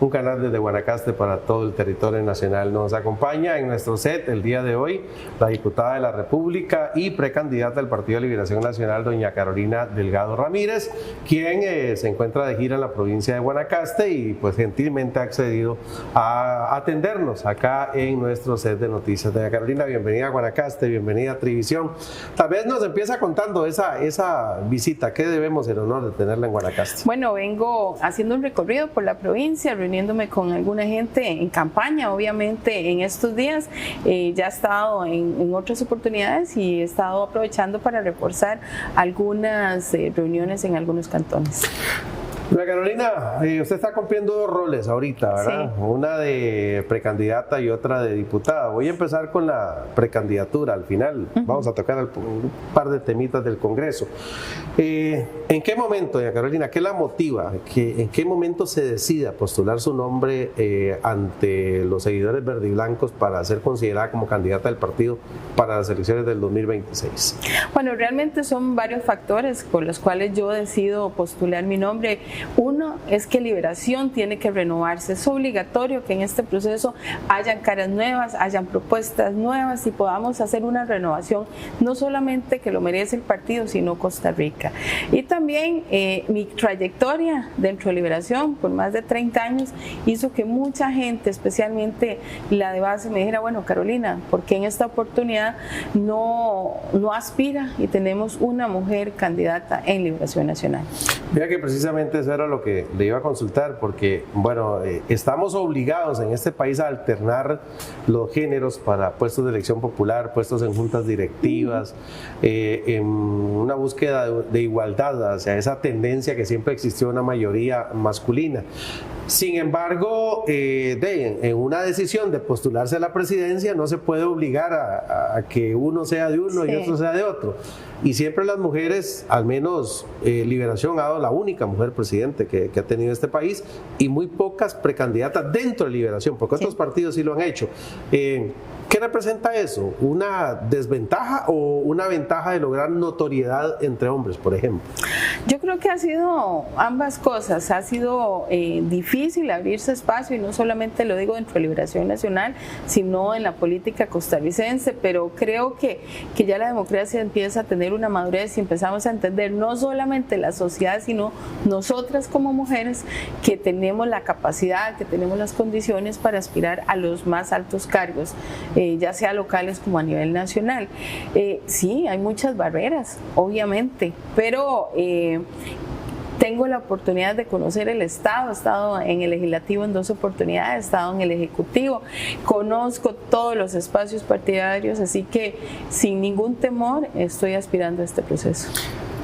Un canal desde Guanacaste para todo el territorio nacional. Nos acompaña en nuestro set el día de hoy la diputada de la República y precandidata del Partido de Liberación Nacional, doña Carolina Delgado Ramírez, quien se encuentra de gira en la provincia de Guanacaste y pues gentilmente ha accedido a atendernos acá en nuestro set de noticias. Doña Carolina, bienvenida a Guanacaste, bienvenida a Trivisión. Tal vez nos empieza contando esa visita, ¿qué debemos el honor de tenerla en Guanacaste? Bueno, vengo haciendo un recorrido por la provincia, reuniéndome con alguna gente en campaña, obviamente en estos días. Ya he estado en otras oportunidades y he estado aprovechando para reforzar algunas reuniones en algunos cantones. Doña Carolina, usted está cumpliendo dos roles ahorita, ¿verdad? Sí. Una de precandidata y otra de diputada. Voy a empezar con la precandidatura. Al final vamos a tocar un par de temitas del Congreso. ¿En qué momento, doña Carolina, qué la motiva? ¿En qué momento se decide a postular su nombre ante los seguidores verdiblancos para ser considerada como candidata del partido para las elecciones del 2026? Bueno, realmente son varios factores por los cuales yo decido postular mi nombre. Uno es que Liberación tiene que renovarse. Es obligatorio que en este proceso hayan caras nuevas, hayan propuestas nuevas y podamos hacer una renovación, no solamente que lo merece el partido, sino Costa Rica. Y también mi trayectoria dentro de Liberación por más de 30 años hizo que mucha gente, especialmente la de base, me dijera, bueno, Carolina, ¿por qué en esta oportunidad no aspira y tenemos una mujer candidata en Liberación Nacional? Mira que precisamente eso era lo que le iba a consultar, porque bueno, estamos obligados en este país a alternar los géneros para puestos de elección popular, puestos en juntas directivas, en una búsqueda de igualdad hacia esa tendencia que siempre existió, una mayoría masculina. Sin embargo, en una decisión de postularse a la presidencia no se puede obligar a que uno sea de uno y otro sea de otro. Y siempre las mujeres, al menos Liberación ha dado la única mujer presidente que ha tenido este país, y muy pocas precandidatas dentro de Liberación, porque otros partidos sí lo han hecho. ¿Qué representa eso? ¿Una desventaja o una ventaja de lograr notoriedad entre hombres, por ejemplo? Yo creo que ha sido ambas cosas. Ha sido difícil abrirse espacio, y no solamente lo digo dentro de Liberación Nacional, sino en la política costarricense, pero creo que ya la democracia empieza a tener una madurez y empezamos a entender no solamente la sociedad, sino nosotras como mujeres, que tenemos la capacidad, que tenemos las condiciones para aspirar a los más altos cargos, ya sea locales como a nivel nacional. Sí, hay muchas barreras, obviamente, pero tengo la oportunidad de conocer el Estado. He estado en el Legislativo en 2 oportunidades, he estado en el Ejecutivo, conozco todos los espacios partidarios, así que sin ningún temor estoy aspirando a este proceso.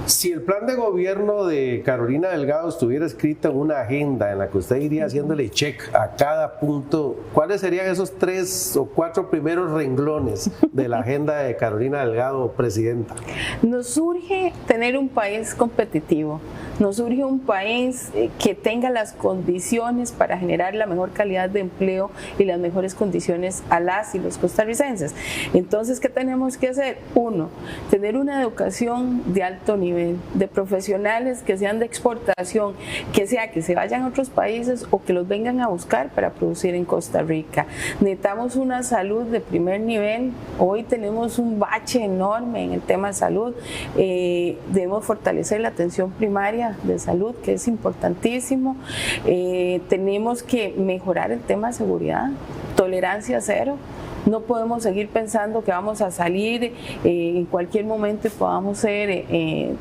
Si el plan de gobierno de Carolina Delgado estuviera escrito en una agenda en la que usted iría haciéndole check a cada punto, ¿cuáles serían esos 3 o 4 primeros renglones de la agenda de Carolina Delgado, presidenta? Nos urge tener un país competitivo, nos urge un país que tenga las condiciones para generar la mejor calidad de empleo y las mejores condiciones a las y los costarricenses. Entonces, ¿qué tenemos que hacer? Uno, tener una educación de alto nivel, de profesionales que sean de exportación, que se vayan a otros países o que los vengan a buscar para producir en Costa Rica. Necesitamos una salud de primer nivel. Hoy tenemos un bache enorme en el tema de salud. Debemos fortalecer la atención primaria de salud, que es importantísimo. Tenemos que mejorar el tema de seguridad, tolerancia cero. No podemos seguir pensando que vamos a salir en cualquier momento y podamos ser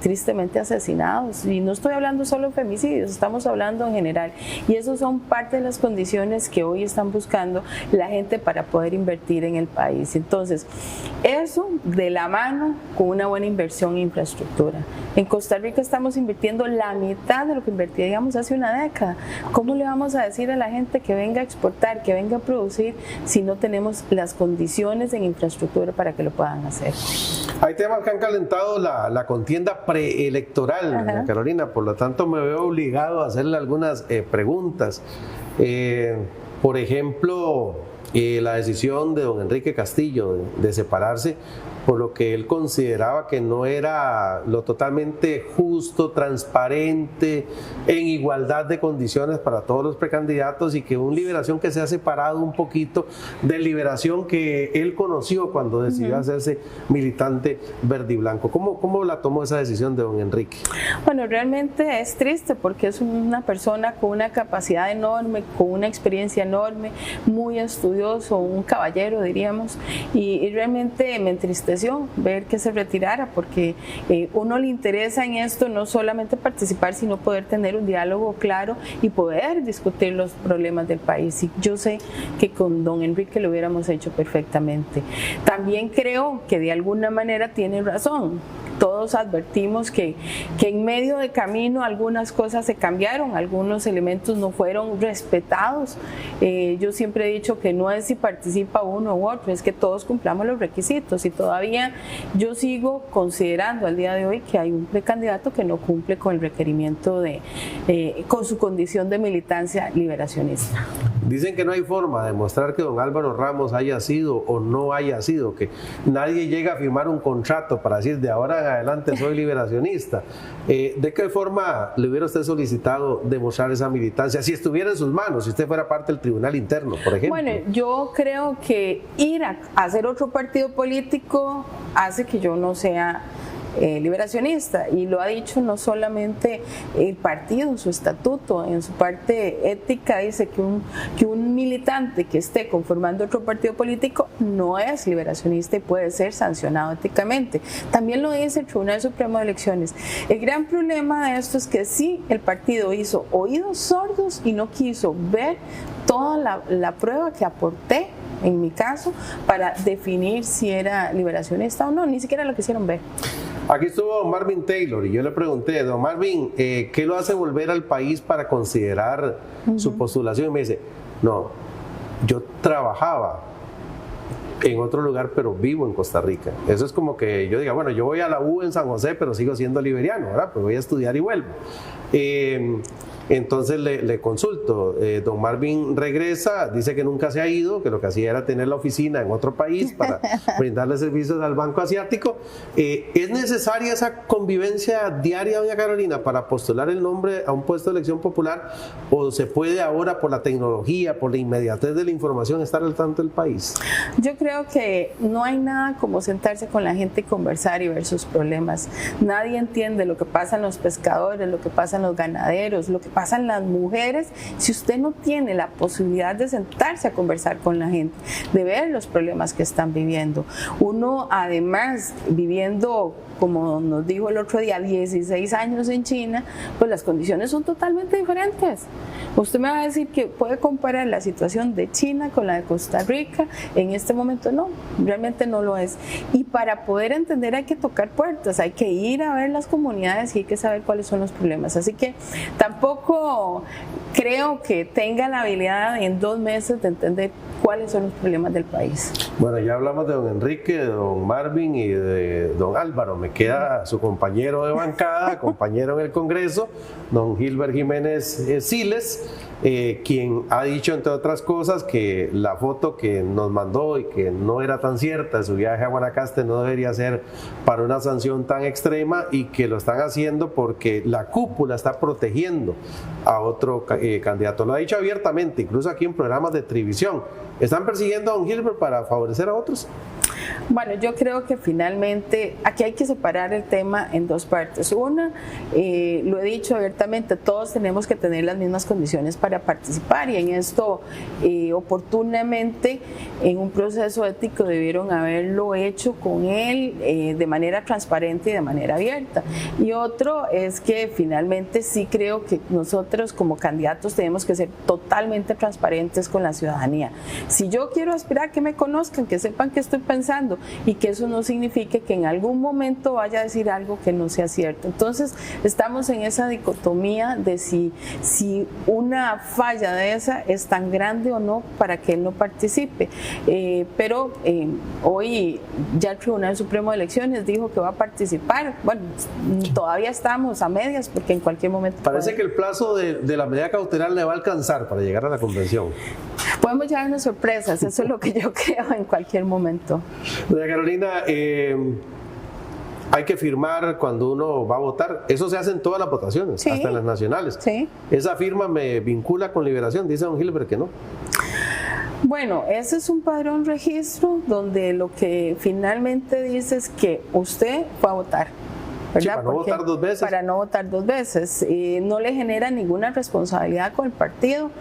tristemente asesinados. Y no estoy hablando solo de femicidios, estamos hablando en general. Y eso son parte de las condiciones que hoy están buscando la gente para poder invertir en el país. Entonces, eso de la mano con una buena inversión en infraestructura. En Costa Rica estamos invirtiendo la mitad de lo que invertíamos hace una década. ¿Cómo le vamos a decir a la gente que venga a exportar, que venga a producir, si no tenemos las condiciones en infraestructura para que lo puedan hacer? Hay temas que han calentado la contienda preelectoral, Carolina, por lo tanto me veo obligado a hacerle algunas preguntas. Por ejemplo, la decisión de don Enrique Castillo de separarse, por lo que él consideraba que no era lo totalmente justo, transparente, en igualdad de condiciones para todos los precandidatos, y que un Liberación que se ha separado un poquito de Liberación que él conoció cuando decidió hacerse militante verde y blanco. ¿Cómo la tomó esa decisión de don Enrique? Bueno, realmente es triste porque es una persona con una capacidad enorme, con una experiencia enorme, muy estudioso, un caballero diríamos, y realmente me entristeció ver que se retirara, porque uno le interesa en esto no solamente participar, sino poder tener un diálogo claro y poder discutir los problemas del país. Y yo sé que con don Enrique lo hubiéramos hecho perfectamente. También creo que de alguna manera tiene razón. Todos advertimos que en medio de camino algunas cosas se cambiaron, algunos elementos no fueron respetados. Yo siempre he dicho que no es si participa uno u otro, es que todos cumplamos los requisitos, y todavía yo sigo considerando al día de hoy que hay un precandidato que no cumple con el requerimiento con su condición de militancia liberacionista. Dicen que no hay forma de demostrar que don Álvaro Ramos haya sido o no haya sido, que nadie llega a firmar un contrato para decir de ahora en adelante soy liberacionista. ¿De qué forma le hubiera usted solicitado demostrar esa militancia si estuviera en sus manos, si usted fuera parte del tribunal interno, por ejemplo? Bueno, yo creo que ir a hacer otro partido político hace que yo no sea liberacionista, y lo ha dicho no solamente el partido en su estatuto, en su parte ética dice que un militante que esté conformando otro partido político no es liberacionista y puede ser sancionado éticamente. También lo dice el Tribunal Supremo de Elecciones. El gran problema de esto es que sí, el partido hizo oídos sordos y no quiso ver toda la prueba que aporté en mi caso para definir si era liberacionista o no, ni siquiera lo quisieron ver. Aquí estuvo don Marvin Taylor y yo le pregunté, don Marvin, ¿qué lo hace volver al país para considerar su postulación? Y me dice, no, yo trabajaba en otro lugar, pero vivo en Costa Rica. Eso es como que yo diga, bueno, yo voy a la U en San José, pero sigo siendo liberiano, ¿verdad? Pues voy a estudiar y vuelvo. Entonces le consulto, don Marvin regresa, dice que nunca se ha ido, que lo que hacía era tener la oficina en otro país para brindarle servicios al Banco Asiático. ¿Es necesaria esa convivencia diaria, doña Carolina, para postular el nombre a un puesto de elección popular, o se puede ahora por la tecnología, por la inmediatez de la información, estar al tanto del país? Yo creo que no hay nada como sentarse con la gente y conversar y ver sus problemas. Nadie entiende lo que pasa en los pescadores, lo que pasa en los ganaderos, lo que pasan las mujeres, si usted no tiene la posibilidad de sentarse a conversar con la gente, de ver los problemas que están viviendo. Uno, además, viviendo, como nos dijo el otro día, 16 años en China, pues las condiciones son totalmente diferentes. Usted me va a decir que puede comparar la situación de China con la de Costa Rica. En este momento no, realmente no lo es. Y para poder entender hay que tocar puertas, hay que ir a ver las comunidades y hay que saber cuáles son los problemas. Así que tampoco creo que tenga la habilidad en 2 meses de entender cuáles son los problemas del país. Bueno, ya hablamos de don Enrique, de don Marvin y de don Álvaro. Me queda su compañero de bancada, compañero en el Congreso, don Gilbert Jiménez Siles, quien ha dicho, entre otras cosas, que la foto que nos mandó y que no era tan cierta de su viaje a Guanacaste no debería ser para una sanción tan extrema, y que lo están haciendo porque la cúpula está protegiendo a otro candidato. Lo ha dicho abiertamente, incluso aquí en programas de televisión. ¿Están persiguiendo a don Gilbert para favorecer a otros? Bueno, yo creo que finalmente aquí hay que separar el tema en 2 partes. Una, lo he dicho abiertamente, todos tenemos que tener las mismas condiciones para participar, y en esto oportunamente en un proceso ético debieron haberlo hecho con él de manera transparente y de manera abierta. Y otro es que finalmente sí creo que nosotros como candidatos tenemos que ser totalmente transparentes con la ciudadanía. Si yo quiero aspirar a que me conozcan, que sepan qué estoy pensando, y que eso no signifique que en algún momento vaya a decir algo que no sea cierto. Entonces estamos en esa dicotomía de si una falla de esa es tan grande o no para que él no participe. Pero hoy ya el Tribunal Supremo de Elecciones dijo que va a participar. Bueno, todavía estamos a medias porque en cualquier momento... Parece que el plazo de la medida cautelar le va a alcanzar para llegar a la convención. Podemos llevarnos sorpresas, eso es lo que yo creo en cualquier momento. Doña Carolina, hay que firmar cuando uno va a votar. Eso se hace en todas las votaciones, sí, hasta en las nacionales. Sí. Esa firma me vincula con Liberación, dice don Gilbert que no. Bueno, ese es un padrón registro donde lo que finalmente dice es que usted fue a votar. Sí, para no votar dos veces. Para no votar dos veces. No le genera ninguna responsabilidad con el partido.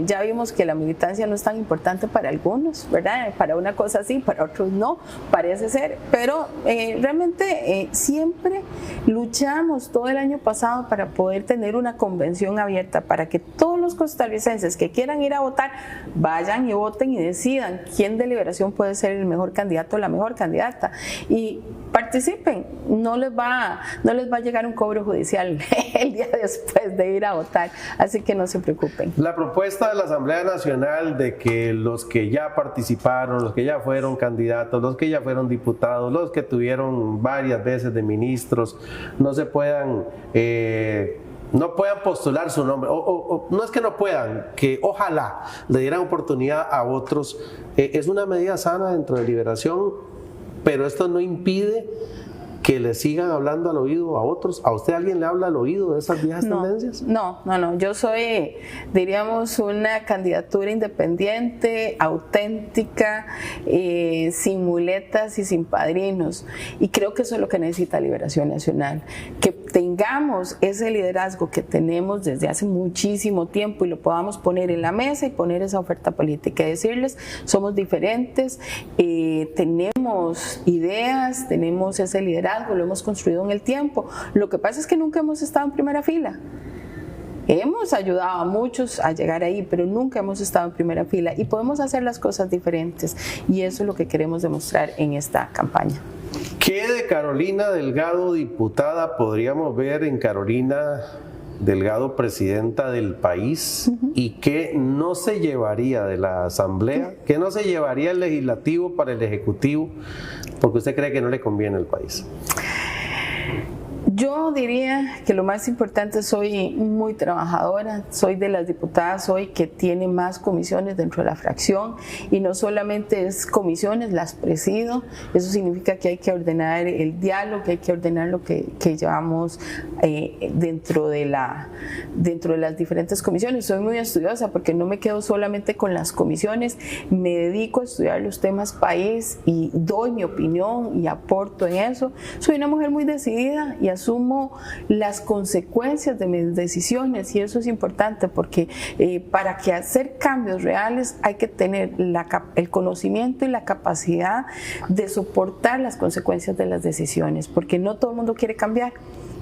Ya vimos que la militancia no es tan importante para algunos, ¿verdad? Para una cosa sí, para otros no, parece ser. Pero realmente siempre luchamos todo el año pasado para poder tener una convención abierta, para que todos los costarricenses que quieran ir a votar vayan y voten y decidan quién de Liberación puede ser el mejor candidato o la mejor candidata. Y participen, no les va a llegar un cobro judicial el día después de ir a votar, así que no se preocupen. La propuesta de la Asamblea Nacional de que los que ya participaron, los que ya fueron candidatos, los que ya fueron diputados, los que tuvieron varias veces de ministros, no se puedan... no puedan postular su nombre, o no es que no puedan, que ojalá le dieran oportunidad a otros. Es una medida sana dentro de Liberación, pero esto no impide que le sigan hablando al oído a otros. ¿A usted alguien le habla al oído de esas viejas tendencias? No. Yo soy, diríamos, una candidatura independiente, auténtica, sin muletas y sin padrinos. Y creo que eso es lo que necesita Liberación Nacional. Que tengamos ese liderazgo que tenemos desde hace muchísimo tiempo y lo podamos poner en la mesa y poner esa oferta política. Y decirles, somos diferentes, tenemos ideas, tenemos ese liderazgo, lo hemos construido en el tiempo. Lo que pasa es que nunca hemos estado en primera fila. Hemos ayudado a muchos a llegar ahí, pero nunca hemos estado en primera fila y podemos hacer las cosas diferentes, y eso es lo que queremos demostrar en esta campaña. ¿Qué de Carolina Delgado, diputada, podríamos ver en Carolina Delgado, presidenta del país, y qué no se llevaría de la Asamblea, qué no se llevaría el Legislativo para el Ejecutivo, porque usted cree que no le conviene al país? Yo diría que lo más importante, soy muy trabajadora, soy de las diputadas hoy que tiene más comisiones dentro de la fracción, y no solamente es comisiones, las presido. Eso significa que hay que ordenar el diálogo, que hay que ordenar lo que llevamos dentro de las diferentes comisiones. Soy muy estudiosa porque no me quedo solamente con las comisiones, me dedico a estudiar los temas país y doy mi opinión y aporto en eso. Soy una mujer muy decidida y asumo las consecuencias de mis decisiones, y eso es importante porque para que hacer cambios reales hay que tener el conocimiento y la capacidad de soportar las consecuencias de las decisiones, porque no todo el mundo quiere cambiar.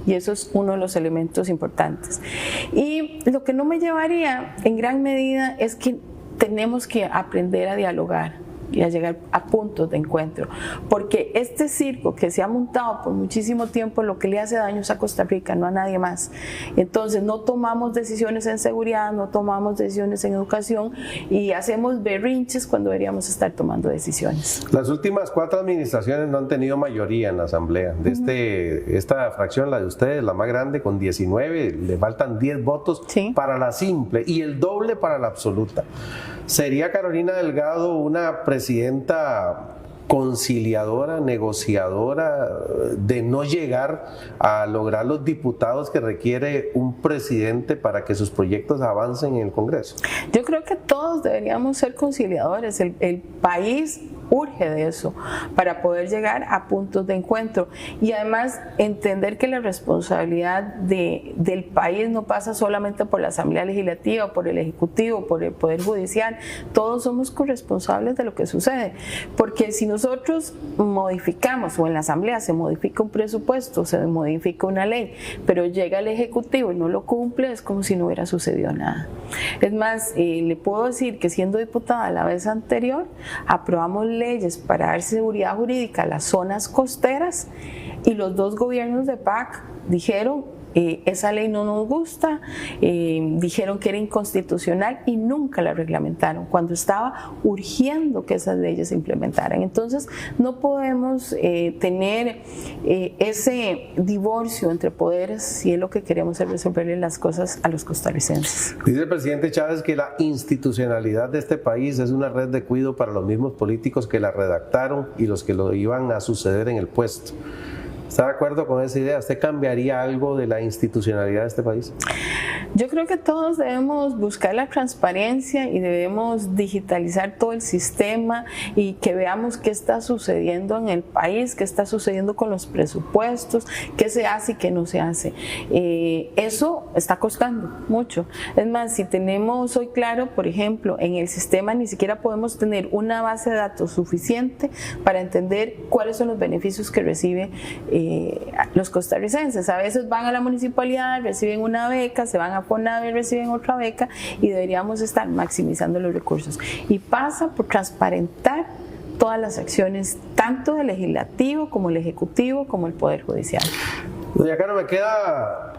Y eso es uno de los elementos importantes. Y lo que no me llevaría en gran medida es que tenemos que aprender a dialogar y a llegar a puntos de encuentro, porque este circo que se ha montado por muchísimo tiempo lo que le hace daño es a Costa Rica, no a nadie más. Entonces no tomamos decisiones en seguridad, no tomamos decisiones en educación y hacemos berrinches cuando deberíamos estar tomando decisiones. Las últimas 4 administraciones no han tenido mayoría en la Asamblea. Esta fracción, la de ustedes, la más grande, con 19, le faltan 10 votos para la simple y el doble para la absoluta. ¿Sería Carolina Delgado una presidenta conciliadora, negociadora, de no llegar a lograr los diputados que requiere un presidente para que sus proyectos avancen en el Congreso? Yo creo que todos deberíamos ser conciliadores. El país urge de eso para poder llegar a puntos de encuentro, y además entender que la responsabilidad del país no pasa solamente por la Asamblea Legislativa, por el Ejecutivo, por el Poder Judicial. Todos somos corresponsables de lo que sucede, porque si nosotros modificamos, o en la Asamblea se modifica un presupuesto, se modifica una ley, pero llega el Ejecutivo y no lo cumple, es como si no hubiera sucedido nada. Es más, le puedo decir que siendo diputada la vez anterior, aprobamos leyes para dar seguridad jurídica a las zonas costeras, y los 2 gobiernos de PAC dijeron esa ley no nos gusta, dijeron que era inconstitucional y nunca la reglamentaron, cuando estaba urgiendo que esas leyes se implementaran. Entonces no podemos tener ese divorcio entre poderes si es lo que queremos es resolverle las cosas a los costarricenses. Dice el presidente Chávez que la institucionalidad de este país es una red de cuidado para los mismos políticos que la redactaron y los que lo iban a suceder en el puesto. ¿Está de acuerdo con esa idea? ¿Usted cambiaría algo de la institucionalidad de este país? Yo creo que todos debemos buscar la transparencia y debemos digitalizar todo el sistema y que veamos qué está sucediendo en el país, qué está sucediendo con los presupuestos, qué se hace y qué no se hace. Eso está costando mucho. Es más, si tenemos hoy claro, por ejemplo, en el sistema ni siquiera podemos tener una base de datos suficiente para entender cuáles son los beneficios que recibe los costarricenses. A veces van a la municipalidad, reciben una beca, se van a FONAVE, reciben otra beca y deberíamos estar maximizando los recursos. Y pasa por transparentar todas las acciones, tanto del legislativo como el ejecutivo, como el Poder Judicial. Doña Caro, me queda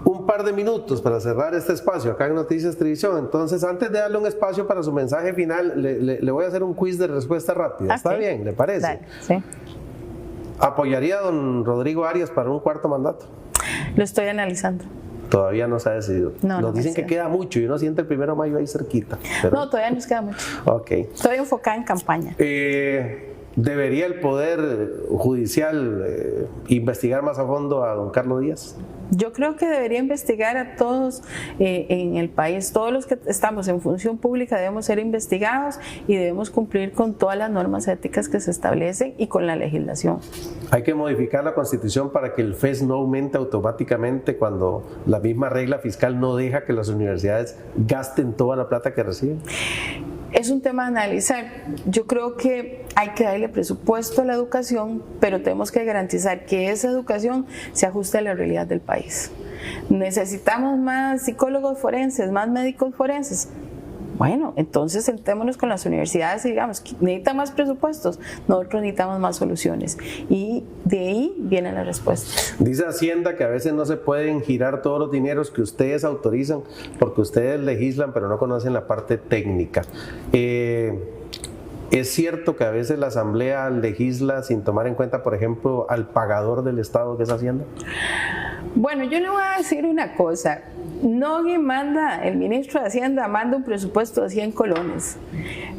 un par de minutos para cerrar este espacio acá en Noticias Televisión. Entonces, antes de darle un espacio para su mensaje final, le voy a hacer un quiz de respuesta rápida. ¿Está bien? ¿Le parece? Dale, sí. ¿Apoyaría a don Rodrigo Arias para un cuarto mandato? Lo estoy analizando. Todavía no se ha decidido. Nos dicen que queda mucho y uno siente el 1 de mayo ahí cerquita. Pero... No, todavía nos queda mucho. Ok. Estoy enfocada en campaña. ¿Debería el Poder Judicial investigar más a fondo a don Carlos Díaz? Yo creo que debería investigar a todos en el país. Todos los que estamos en función pública debemos ser investigados y debemos cumplir con todas las normas éticas que se establecen y con la legislación. Hay que modificar la Constitución para que el FES no aumente automáticamente cuando la misma regla fiscal no deja que las universidades gasten toda la plata que reciben. Es un tema a analizar. Yo creo que hay que darle presupuesto a la educación, pero tenemos que garantizar que esa educación se ajuste a la realidad del país. ¿Necesitamos más psicólogos forenses, más médicos forenses? Bueno, entonces sentémonos con las universidades y digamos, ¿necesitan más presupuestos? Nosotros necesitamos más soluciones. Y de ahí viene la respuesta. Dice Hacienda que a veces no se pueden girar todos los dineros que ustedes autorizan porque ustedes legislan pero no conocen la parte técnica. ¿Es cierto que a veces la Asamblea legisla sin tomar en cuenta, por ejemplo, al pagador del Estado que es Hacienda? Bueno, yo le voy a decir una cosa. El ministro de Hacienda manda un presupuesto de 100 colones.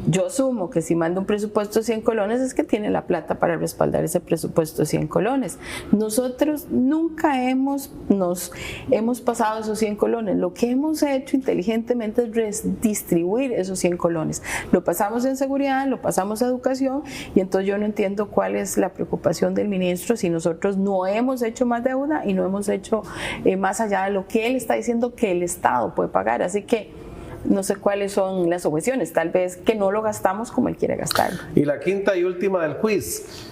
Yo asumo que si manda un presupuesto de 100 colones es que tiene la plata para respaldar ese presupuesto de 100 colones. Nosotros nunca nos hemos pasado esos 100 colones. Lo que hemos hecho inteligentemente es redistribuir esos 100 colones. Lo pasamos en seguridad, lo pasamos a educación y entonces yo no entiendo cuál es la preocupación del ministro si nosotros no hemos hecho más deuda y no hemos hecho más allá de lo que él está diciendo que el Estado puede pagar. Así que no sé cuáles son las objeciones, tal vez que no lo gastamos como él quiere gastarlo. Y la quinta y última del quiz.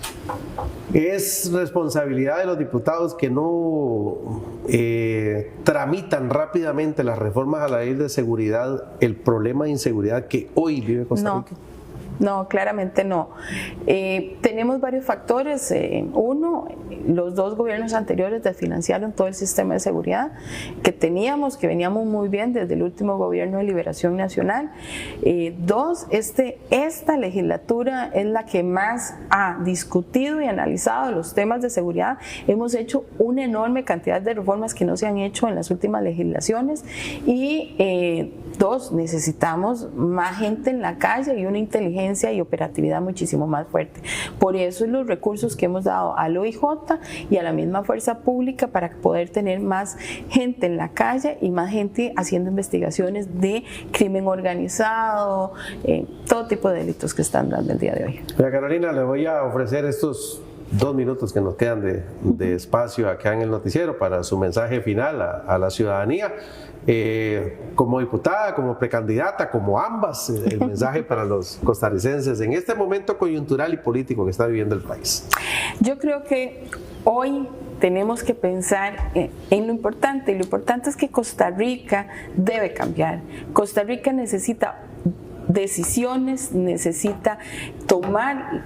¿Es responsabilidad de los diputados que no tramitan rápidamente las reformas a la ley de seguridad el problema de inseguridad que hoy vive Costa Rica? No, claramente no. Tenemos varios factores. Uno, los dos gobiernos anteriores desfinanciaron todo el sistema de seguridad que teníamos, que veníamos muy bien desde el último gobierno de Liberación Nacional. Dos, esta legislatura es la que más ha discutido y analizado los temas de seguridad. Hemos hecho una enorme cantidad de reformas que no se han hecho en las últimas legislaciones. Y dos, necesitamos más gente en la calle y una inteligencia y operatividad muchísimo más fuerte. Por eso los recursos que hemos dado al OIJ y a la misma fuerza pública para poder tener más gente en la calle y más gente haciendo investigaciones de crimen organizado, todo tipo de delitos que están dando el día de hoy. Doña Carolina, le voy a ofrecer estos 2 minutos que nos quedan de espacio acá en el noticiero para su mensaje final a la ciudadanía. Como diputada, como precandidata, como ambas, el mensaje para los costarricenses en este momento coyuntural y político que está viviendo el país. Yo creo que hoy tenemos que pensar en lo importante, y lo importante es que Costa Rica debe cambiar. Costa Rica necesita decisiones, necesita tomar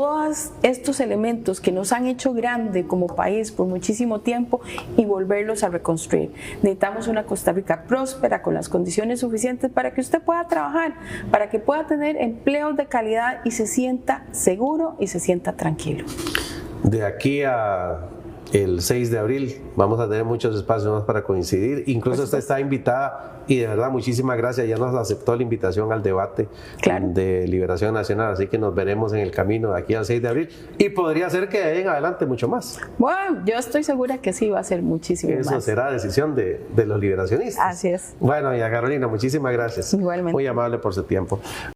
todos estos elementos que nos han hecho grande como país por muchísimo tiempo y volverlos a reconstruir. Necesitamos una Costa Rica próspera con las condiciones suficientes para que usted pueda trabajar, para que pueda tener empleos de calidad y se sienta seguro y se sienta tranquilo. De aquí a el 6 de abril vamos a tener muchos espacios más para coincidir. Incluso usted está invitada y de verdad muchísimas gracias. Ya nos aceptó la invitación al debate de Liberación Nacional, así que nos veremos en el camino de aquí al 6 de abril y podría ser que de ahí en adelante mucho más. Bueno, yo estoy segura que sí va a ser muchísimo más. Eso será decisión de los liberacionistas. Así es. Bueno, y a Carolina, muchísimas gracias. Igualmente. Muy amable por su tiempo.